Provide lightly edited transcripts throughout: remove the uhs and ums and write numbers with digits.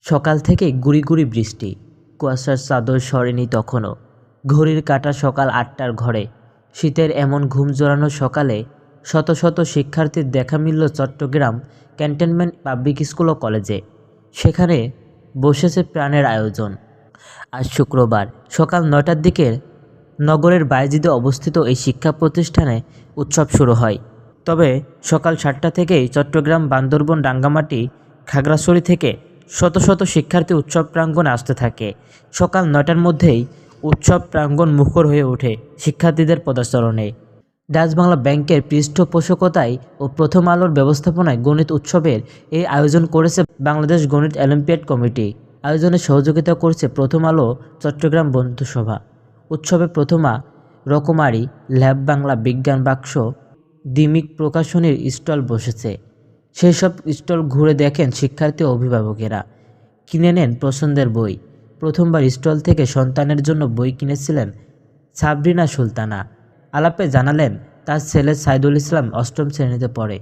সকাল থেকে গুড়ি গুড়ি বৃষ্টি, কুয়াশার চাদর সরেনি তখনও। ঘড়ির কাঁটা সকাল ৮টার ঘরে। শীতের এমন ঘুম জড়ানো সকালে শত শত শিক্ষার্থীর দেখা মিলল চট্টগ্রাম ক্যান্টনমেন্ট পাবলিক স্কুল ও কলেজে। সেখানে বসেছে প্রাণের আয়োজন। আজ শুক্রবার সকাল ৯টার দিকে নগরের বায়েজিদে অবস্থিত এই শিক্ষা প্রতিষ্ঠানে উৎসব শুরু হয়। তবে সকাল ৭টা থেকেই চট্টগ্রাম, বান্দরবন, রাঙ্গামাটি, খাগড়াছড়ি থেকে শত শত শিক্ষার্থী উৎসব প্রাঙ্গণে আসতে থাকে। সকাল ৯টার মধ্যেই উৎসব প্রাঙ্গণ মুখর হয়ে ওঠে শিক্ষার্থীদের পদচারণে। ডাচ বাংলা ব্যাংকের পৃষ্ঠপোষকতায় ও প্রথম আলোর ব্যবস্থাপনায় গণিত উৎসবের এই আয়োজন করেছে বাংলাদেশ গণিত অলিম্পিয়াড কমিটি। আয়োজনে সহযোগিতা করছে প্রথম আলো, চট্টগ্রাম বন্ধুসভা। উৎসবে প্রথমা, রকমারি, ল্যাব বাংলা, বিজ্ঞান বাক্স, দিমিক প্রকাশনীর স্টল বসেছে। সেই সব স্টল ঘুরে দেখেন শিক্ষার্থী ও অভিভাবকেরা, কিনে নেন পছন্দের বই। প্রথমবার স্টল থেকে সন্তানের জন্য বই কিনেছিলেন সাবরিনা সুলতানা। আলাপে জানালেন তার ছেলে সাইদুল ইসলাম ৮ম শ্রেণীতে পড়ে।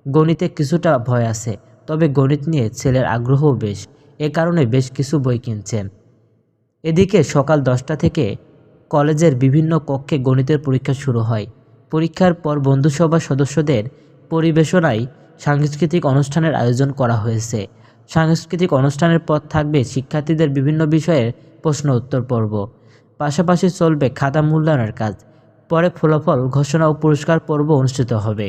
গণিতে কিছুটা ভয় আছে, তবে গণিত নিয়ে ছেলের আগ্রহও বেশ, এ কারণে বেশ কিছু বই কিনছেন। এদিকে সকাল ১০টা থেকে কলেজের বিভিন্ন কক্ষে গণিতের পরীক্ষা শুরু হয়। পরীক্ষার পর বন্ধুসভার সদস্যদের পরিবেশনায় সাংস্কৃতিক অনুষ্ঠানের আয়োজন করা হয়েছে। সাংস্কৃতিক অনুষ্ঠানের পর থাকবে শিক্ষার্থীদের বিভিন্ন বিষয়ের প্রশ্ন উত্তর পর্ব। পাশাপাশি চলবে খাতা মূল্যায়নের কাজ। পরে ফলাফল ঘোষণা ও পুরস্কার পর্ব অনুষ্ঠিত হবে।